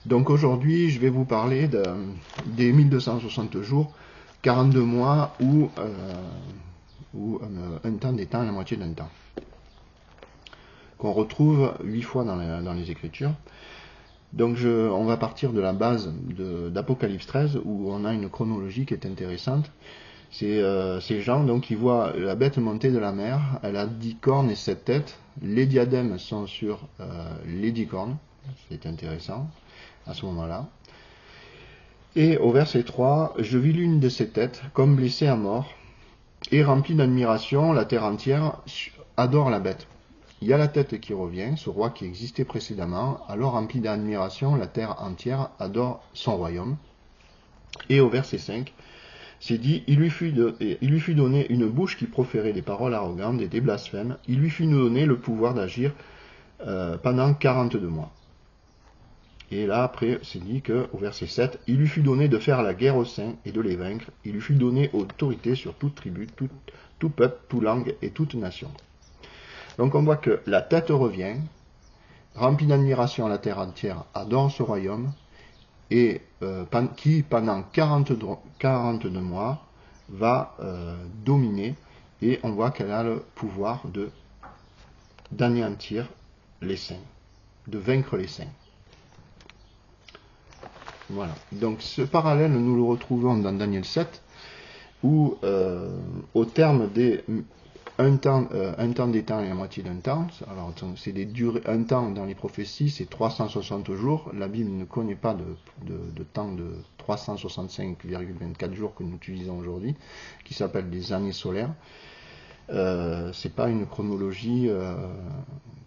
Donc aujourd'hui, je vais vous parler des 1260 jours, 42 mois ou un temps des temps et la moitié d'un temps, qu'on retrouve 8 fois dans les Écritures. Donc on va partir de la base d'Apocalypse 13 où on a une chronologie qui est intéressante. C'est ces gens donc qui voient la bête monter de la mer. Elle a 10 cornes et 7 têtes. Les diadèmes sont sur les 10 cornes. C'est intéressant à ce moment-là. Et au verset 3, je vis l'une de ces têtes comme blessée à mort, et remplie d'admiration, la terre entière adore la bête. Il y a la tête qui revient, ce roi qui existait précédemment, alors rempli d'admiration, la terre entière adore son royaume. Et au verset 5, c'est dit, il lui fut donné une bouche qui proférait des paroles arrogantes et des blasphèmes, il lui fut donné le pouvoir d'agir pendant 42 mois. Et là, après, c'est dit qu'au verset 7, il lui fut donné de faire la guerre aux saints et de les vaincre. Il lui fut donné autorité sur toute tribu, tout peuple, toute langue et toute nation. Donc on voit que la tête revient, remplie d'admiration, la terre entière adore ce royaume, et qui pendant 42 mois va dominer, et on voit qu'elle a le pouvoir d'anéantir les saints, de vaincre les saints. Voilà. Donc ce parallèle, nous le retrouvons dans Daniel 7, où au terme des un temps des temps et la moitié d'un temps, alors c'est des durées, un temps dans les prophéties, c'est 360 jours. La Bible ne connaît pas de temps de 365,24 jours que nous utilisons aujourd'hui, qui s'appelle des années solaires. C'est pas une chronologie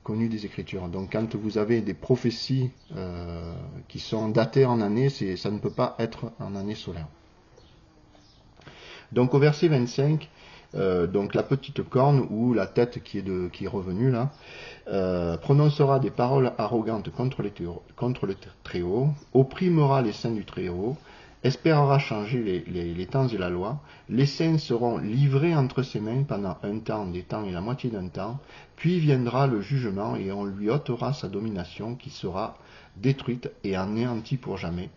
connue des Écritures. Donc quand vous avez des prophéties qui sont datées en années, ça ne peut pas être en année solaire. Donc au verset 25, donc la petite corne ou la tête qui est revenue là, prononcera des paroles arrogantes contre le Très-Haut, opprimera les saints du Très-Haut, espérera changer les temps et la loi. Les saints seront livrés entre ses mains pendant un temps, des temps et la moitié d'un temps, puis viendra le jugement et on lui ôtera sa domination qui sera détruite et anéantie pour jamais.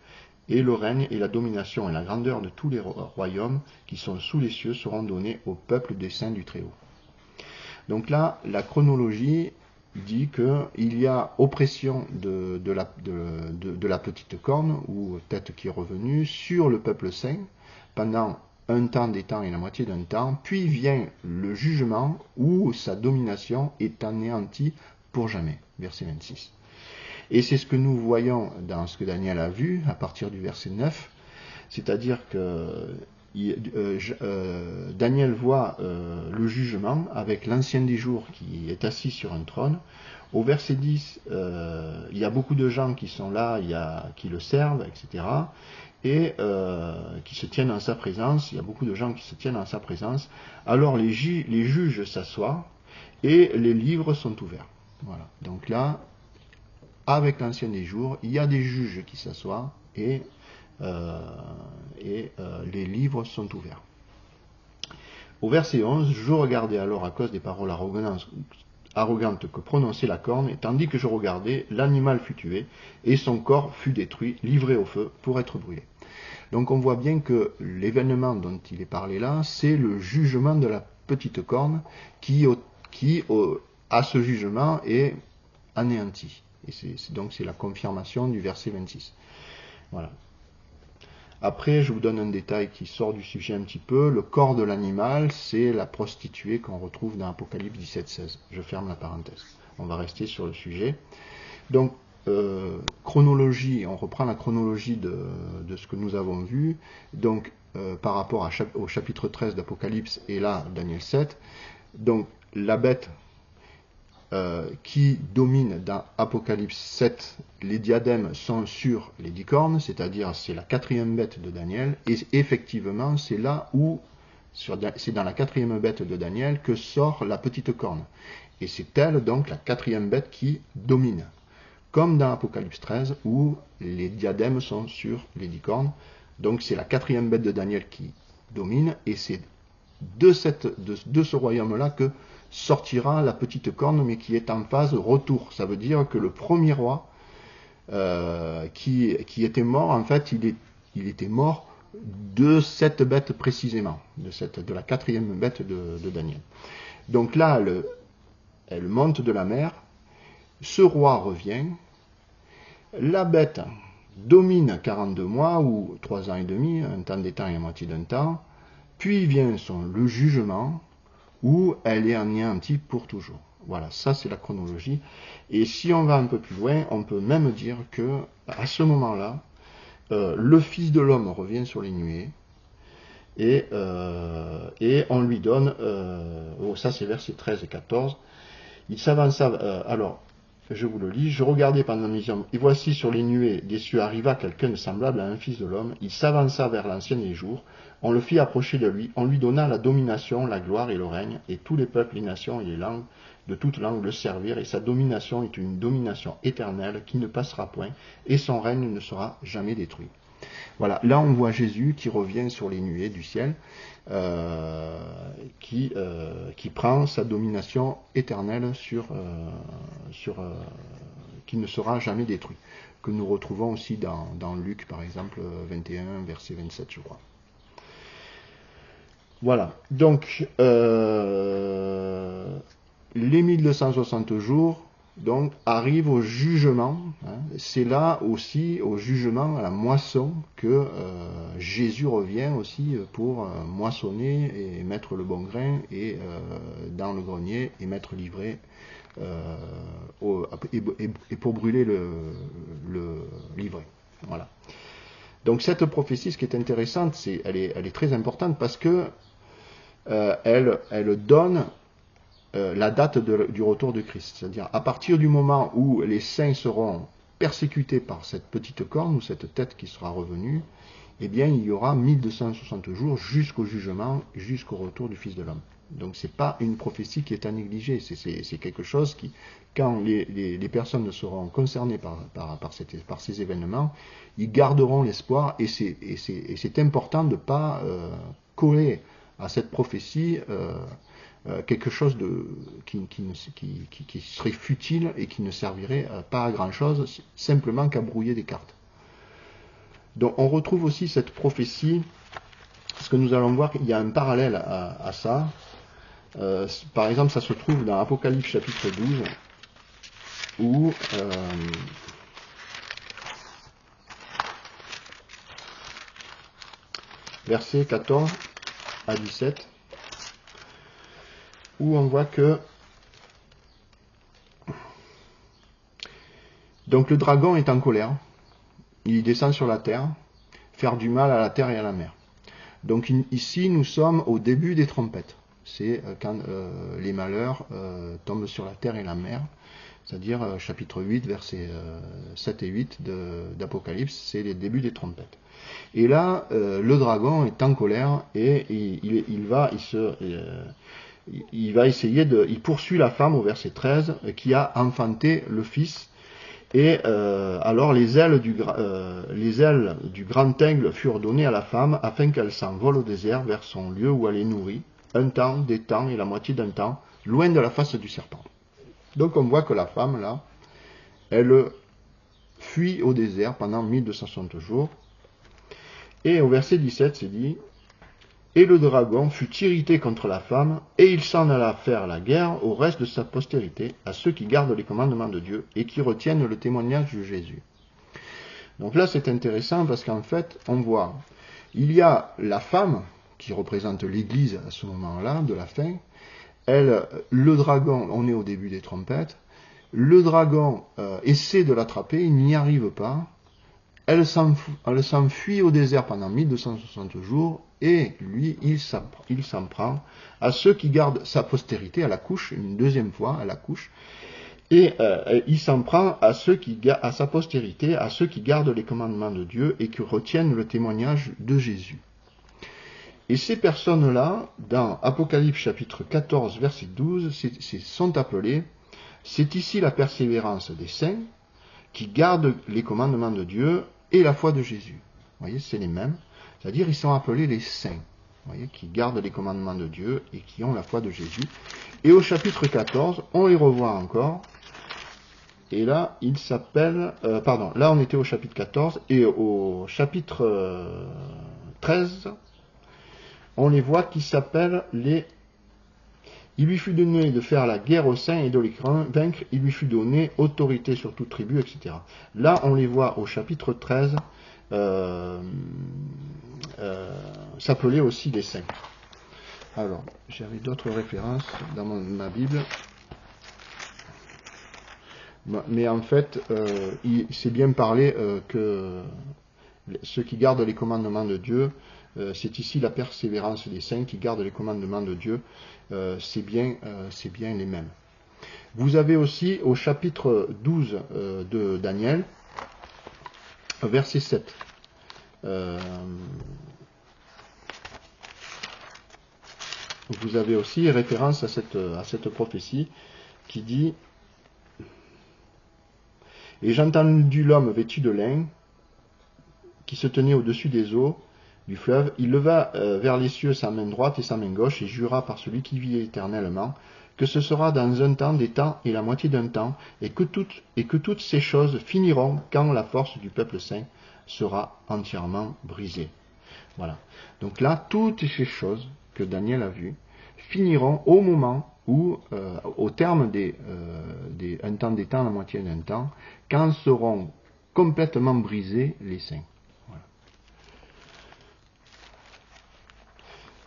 Et le règne et la domination et la grandeur de tous les royaumes qui sont sous les cieux seront donnés au peuple des saints du Très-Haut. Donc là, la chronologie dit qu'il y a oppression de la petite corne, ou tête qui est revenue, sur le peuple saint, pendant un temps des temps et la moitié d'un temps, puis vient le jugement où sa domination est anéantie pour jamais. Verset 26. Et c'est ce que nous voyons dans ce que Daniel a vu à partir du verset 9, c'est-à-dire que Daniel voit le jugement avec l'ancien des jours qui est assis sur un trône. Au verset 10, il y a beaucoup de gens qui sont là, qui le servent, etc. Et qui se tiennent en sa présence. Il y a beaucoup de gens qui se tiennent en sa présence. Alors les juges s'assoient et les livres sont ouverts. Voilà. Donc là, avec l'ancien des jours, il y a des juges qui s'assoient et les livres sont ouverts. Au verset 11, je regardais alors à cause des paroles arrogantes que prononçait la corne, et tandis que je regardais, l'animal fut tué, et son corps fut détruit, livré au feu, pour être brûlé. Donc on voit bien que l'événement dont il est parlé là, c'est le jugement de la petite corne qui à ce jugement, est anéanti. Et donc c'est la confirmation du verset 26. Voilà. Après, je vous donne un détail qui sort du sujet un petit peu. Le corps de l'animal, c'est la prostituée qu'on retrouve dans Apocalypse 17-16. Je ferme la parenthèse. On va rester sur le sujet. Donc, chronologie, on reprend la chronologie de ce que nous avons vu. Donc, par rapport au chapitre 13 d'Apocalypse et là, Daniel 7. Donc, la bête qui domine dans Apocalypse 7, les diadèmes sont sur les 10 cornes, c'est-à-dire c'est la quatrième bête de Daniel, et effectivement c'est là où, c'est dans la quatrième bête de Daniel que sort la petite corne. Et c'est elle donc la quatrième bête qui domine. Comme dans Apocalypse 13 où les diadèmes sont sur les 10 cornes, donc c'est la quatrième bête de Daniel qui domine, et c'est de ce royaume-là que sortira la petite corne, mais qui est en phase retour. Ça veut dire que le premier roi qui était mort, en fait, il était mort de cette bête précisément, de la quatrième bête de Daniel. Donc là, elle monte de la mer, ce roi revient, la bête domine 42 mois, ou 3 ans et demi, un temps des temps et la moitié d'un temps, puis vient le jugement, où elle est anéantie pour toujours. Voilà, ça c'est la chronologie. Et si on va un peu plus loin, on peut même dire que à ce moment-là, le Fils de l'homme revient sur les nuées, et on lui donne, ça c'est versets 13 et 14, il s'avança, alors, je vous le lis, je regardais pendant mes hommes, et voici sur les nuées des cieux arriva quelqu'un de semblable à un fils de l'homme, il s'avança vers l'ancien des jours, on le fit approcher de lui, on lui donna la domination, la gloire et le règne, et tous les peuples, les nations et les langues, de toutes langues le servirent, et sa domination est une domination éternelle qui ne passera point, et son règne ne sera jamais détruit. Voilà, là on voit Jésus qui revient sur les nuées du ciel, qui prend sa domination éternelle qui ne sera jamais détruit, que nous retrouvons aussi dans Luc par exemple 21 verset 27 je crois. Voilà, donc les 1260 jours donc arrivent au jugement, hein. C'est là aussi au jugement, à la moisson, que Jésus revient aussi pour moissonner et mettre le bon grain et dans le grenier et mettre l'ivraie et pour brûler l'ivraie. Voilà. Donc cette prophétie, ce qui est intéressant, elle est très importante parce que elle donne la date du retour de Christ. C'est-à-dire à partir du moment où les saints seront persécutés par cette petite corne ou cette tête qui sera revenue, eh bien il y aura 1260 jours jusqu'au jugement, jusqu'au retour du Fils de l'homme. Donc c'est pas une prophétie qui est à négliger, c'est quelque chose qui, quand les personnes seront concernées par ces événements, ils garderont l'espoir et c'est important de ne pas coller à cette prophétie quelque chose qui serait futile et qui ne servirait pas à grand chose, simplement qu'à brouiller des cartes. Donc on retrouve aussi cette prophétie, parce que nous allons voir qu'il y a un parallèle à ça. Par exemple, ça se trouve dans Apocalypse chapitre 12, où versets 14 à 17, où on voit que donc le dragon est en colère, il descend sur la terre, faire du mal à la terre et à la mer. Donc ici nous sommes au début des trompettes, c'est quand les malheurs tombent sur la terre et la mer, c'est-à-dire chapitre 8, versets 7 et 8 d'Apocalypse, c'est les débuts des trompettes. Et là, le dragon est en colère et il va essayer il poursuit la femme au verset 13 qui a enfanté le fils. Et alors les ailes du grand aigle furent données à la femme afin qu'elle s'envole au désert vers son lieu où elle est nourrie, un temps, des temps et la moitié d'un temps, loin de la face du serpent. Donc on voit que la femme là, elle fuit au désert pendant 1260 jours. Et au verset 17 c'est dit: et le dragon fut irrité contre la femme, et il s'en alla faire la guerre au reste de sa postérité, à ceux qui gardent les commandements de Dieu et qui retiennent le témoignage de Jésus. Donc là c'est intéressant parce qu'en fait on voit, il y a la femme qui représente l'Église à ce moment-là, de la fin, le dragon, on est au début des trompettes, le dragon essaie de l'attraper, il n'y arrive pas, elle s'enfuit au désert pendant 1260 jours, et lui, il s'en prend à ceux qui gardent sa postérité, à la couche, une deuxième fois, à la couche, et il s'en prend à sa postérité, à ceux qui gardent les commandements de Dieu et qui retiennent le témoignage de Jésus. Et ces personnes-là, dans Apocalypse chapitre 14, verset 12, sont appelées, c'est ici la persévérance des saints, qui gardent les commandements de Dieu et la foi de Jésus. Vous voyez, c'est les mêmes. C'est-à-dire, ils sont appelés les saints, vous voyez, qui gardent les commandements de Dieu et qui ont la foi de Jésus. Et au chapitre 14, on les revoit encore. Et là, il s'appelle... pardon, là on était au chapitre 14, et au chapitre 13, on les voit qui s'appellent les... Il lui fut donné de faire la guerre aux saints et de les vaincre, il lui fut donné autorité sur toute tribu, etc. Là, on les voit au chapitre 13 s'appeler aussi les saints. Alors, j'avais d'autres références dans ma Bible. Mais en fait, c'est bien parlé que ceux qui gardent les commandements de Dieu, c'est ici la persévérance des saints qui gardent les commandements de Dieu, c'est bien les mêmes. Vous avez aussi au chapitre 12 de Daniel, verset 7. Vous avez aussi référence à cette prophétie qui dit: et j'entendis l'homme vêtu de lin qui se tenait au-dessus des eaux du fleuve. Il leva vers les cieux sa main droite et sa main gauche et jura par celui qui vit éternellement que ce sera dans un temps, des temps et la moitié d'un temps, et que toutes ces choses finiront quand la force du peuple saint sera entièrement brisée. Voilà. Donc là, toutes ces choses que Daniel a vues finiront au moment où, au terme un temps des temps, la moitié d'un temps, quand seront complètement brisés les saints. Voilà.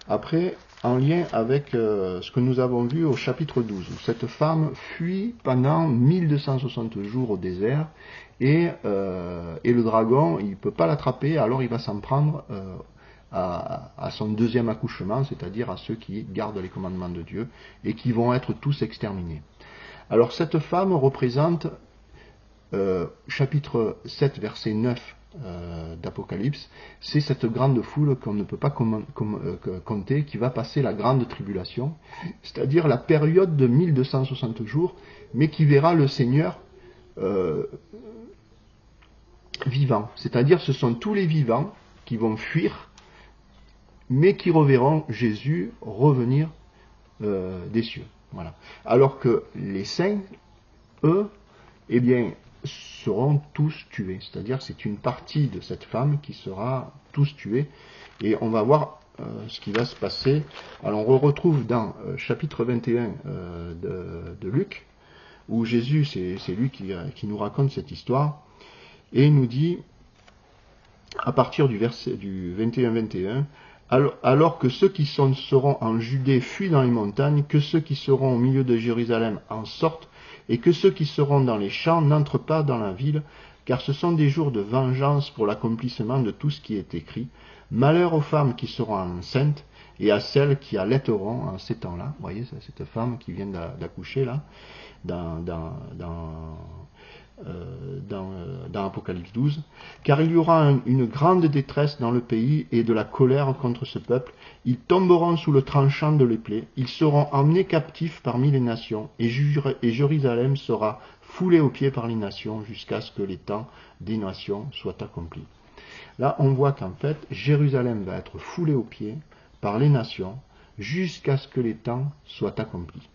Après, en lien avec ce que nous avons vu au chapitre 12, où cette femme fuit pendant 1260 jours au désert, et le dragon, il ne peut pas l'attraper, alors il va s'en prendre à son deuxième accouchement, c'est-à-dire à ceux qui gardent les commandements de Dieu, et qui vont être tous exterminés. Alors cette femme représente, chapitre 7, verset 9 d'Apocalypse, c'est cette grande foule qu'on ne peut pas compter, qui va passer la grande tribulation, c'est-à-dire la période de 1260 jours, mais qui verra le Seigneur vivant. C'est-à-dire ce sont tous les vivants qui vont fuir, mais qui reverront Jésus revenir des cieux. Voilà. Alors que les saints, eux, eh bien, seront tous tués. C'est-à-dire c'est une partie de cette femme qui sera tous tuée. Et on va voir ce qui va se passer. Alors on retrouve dans chapitre 21 de Luc, où Jésus, c'est lui qui nous raconte cette histoire, et il nous dit, à partir du verset du 21-21, alors que ceux qui seront en Judée fuient dans les montagnes, que ceux qui seront au milieu de Jérusalem en sortent, et que ceux qui seront dans les champs n'entrent pas dans la ville, car ce sont des jours de vengeance pour l'accomplissement de tout ce qui est écrit. Malheur aux femmes qui seront enceintes, et à celles qui allaiteront en ces temps-là. Vous voyez, c'est cette femme qui vient d'accoucher là, dans Apocalypse 12, car il y aura une grande détresse dans le pays et de la colère contre ce peuple. Ils tomberont sous le tranchant de l'épée, ils seront emmenés captifs parmi les nations, et Jérusalem sera foulée aux pieds par les nations jusqu'à ce que les temps des nations soient accomplis. Là, on voit qu'en fait, Jérusalem va être foulée aux pieds par les nations jusqu'à ce que les temps soient accomplis.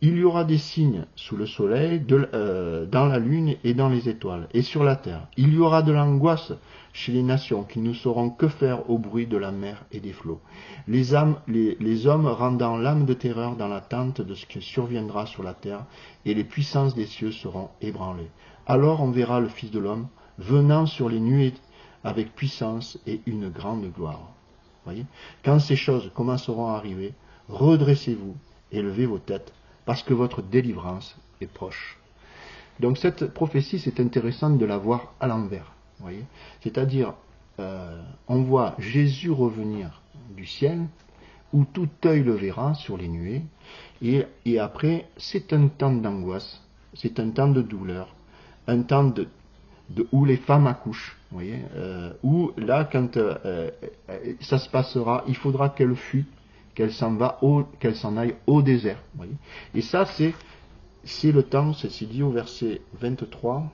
Il y aura des signes sous le soleil, dans la lune et dans les étoiles, et sur la terre. Il y aura de l'angoisse chez les nations qui ne sauront que faire au bruit de la mer et des flots. Les hommes rendant l'âme de terreur dans l'attente de ce qui surviendra sur la terre, et les puissances des cieux seront ébranlées. Alors on verra le Fils de l'homme venant sur les nuées avec puissance et une grande gloire. Voyez ? Quand ces choses commenceront à arriver, redressez-vous et levez vos têtes, parce que votre délivrance est proche. Donc cette prophétie, c'est intéressant de la voir à l'envers. Voyez, c'est-à-dire, on voit Jésus revenir du ciel, où tout œil le verra sur les nuées, et après, c'est un temps d'angoisse, c'est un temps de douleur, un temps où les femmes accouchent. Voyez, où là, quand ça se passera, il faudra qu'elle fuit, qu'elle s'en aille au désert. Voyez. Et ça, c'est le temps, c'est dit au verset 23,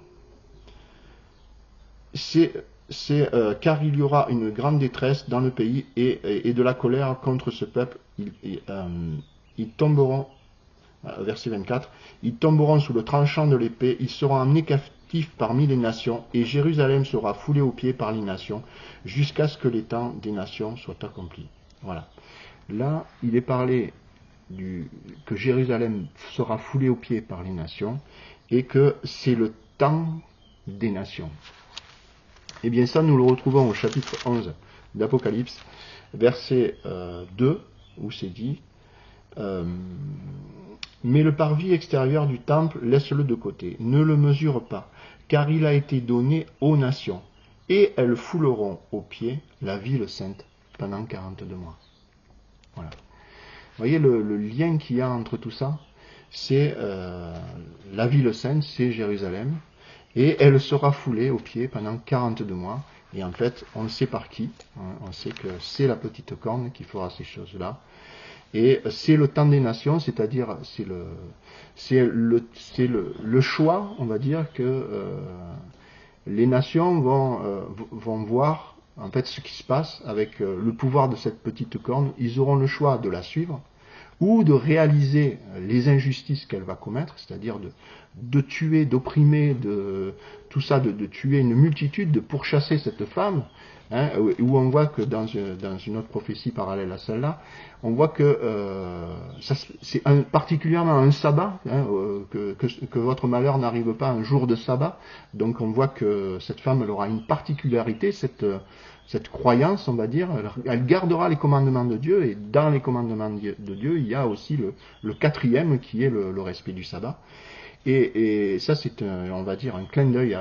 car il y aura une grande détresse dans le pays et de la colère contre ce peuple. Ils tomberont verset 24, ils tomberont sous le tranchant de l'épée, ils seront emmenés captifs parmi les nations, et Jérusalem sera foulée aux pieds par les nations, jusqu'à ce que les temps des nations soient accomplis. Voilà. Là, il est parlé que Jérusalem sera foulée aux pieds par les nations, et que c'est le temps des nations. Et bien ça, nous le retrouvons au chapitre 11 d'Apocalypse, verset 2, où c'est dit mais le parvis extérieur du temple, laisse-le de côté, ne le mesure pas, car il a été donné aux nations, et elles fouleront aux pieds la ville sainte pendant 42 mois. Voilà. Vous voyez le lien qu'il y a entre tout ça, c'est la ville sainte, c'est Jérusalem, et elle sera foulée aux pieds pendant 42 mois, et en fait, on sait par qui, on sait que c'est la petite corne qui fera ces choses-là, et c'est le temps des nations, c'est-à-dire c'est le choix, on va dire, que les nations vont voir en fait ce qui se passe avec le pouvoir de cette petite corne. Ils auront le choix de la suivre ou de réaliser les injustices qu'elle va commettre, c'est-à-dire de tuer, d'opprimer, tout ça, de tuer une multitude, de pourchasser cette femme, hein, où on voit que dans une autre prophétie parallèle à celle-là, on voit que c'est particulièrement un sabbat, hein, que votre malheur n'arrive pas un jour de sabbat, donc on voit que cette femme elle aura une particularité, cette croyance, on va dire, elle gardera les commandements de Dieu, et dans les commandements de Dieu, il y a aussi le quatrième qui est le respect du sabbat. Et ça, c'est, on va dire, un clin d'œil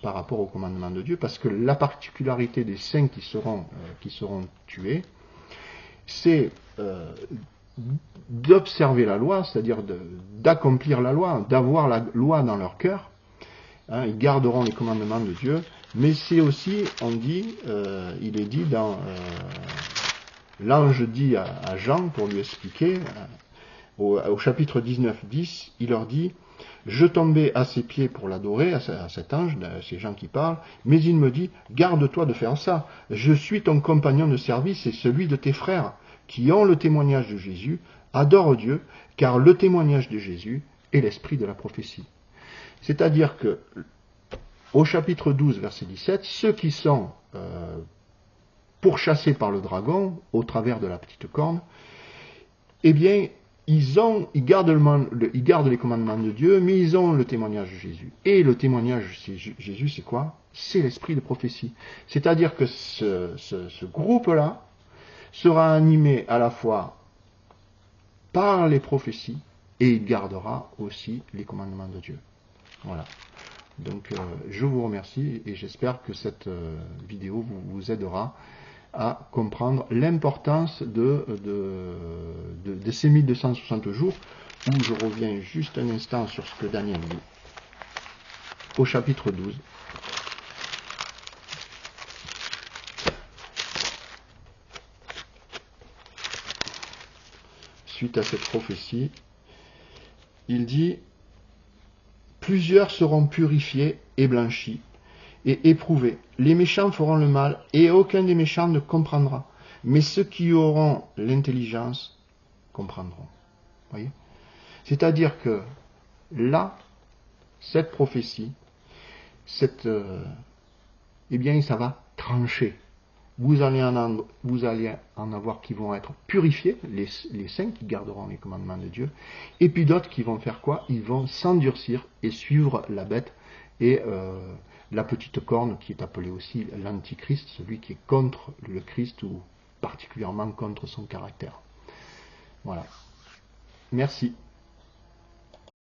par rapport au commandement de Dieu, parce que la particularité des saints qui seront tués, c'est d'observer la loi, c'est-à-dire d'accomplir la loi, d'avoir la loi dans leur cœur. Hein, ils garderont les commandements de Dieu, mais c'est aussi, on dit, il est dit dans l'ange dit à Jean pour lui expliquer, au chapitre 19, 10, il leur dit: je tombais à ses pieds pour l'adorer, à cet ange, à ces gens qui parlent, mais il me dit: garde-toi de faire ça, je suis ton compagnon de service et celui de tes frères, qui ont le témoignage de Jésus, adore Dieu, car le témoignage de Jésus est l'esprit de la prophétie. C'est-à-dire que, au chapitre 12, verset 17, ceux qui sont pourchassés par le dragon, au travers de la petite corne, eh bien, ils gardent les commandements de Dieu, mais ils ont le témoignage de Jésus. Et le témoignage de Jésus, c'est quoi? C'est l'esprit de prophétie. C'est-à-dire que ce groupe-là sera animé à la fois par les prophéties, et il gardera aussi les commandements de Dieu. Voilà. Donc je vous remercie et j'espère que cette vidéo vous aidera à comprendre l'importance de ces 1260 jours, où je reviens juste un instant sur ce que Daniel dit, au chapitre 12. Suite à cette prophétie, il dit: plusieurs seront purifiés et blanchis et éprouvés. Les méchants feront le mal, et aucun des méchants ne comprendra. Mais ceux qui auront l'intelligence comprendront. Voyez ? C'est-à-dire que là, cette prophétie, eh bien, ça va trancher. Vous allez en avoir qui vont être purifiés, les saints qui garderont les commandements de Dieu, et puis d'autres qui vont faire quoi? Ils vont s'endurcir et suivre la bête et la petite corne, qui est appelée aussi l'antichrist, celui qui est contre le Christ ou particulièrement contre son caractère. Voilà. Merci.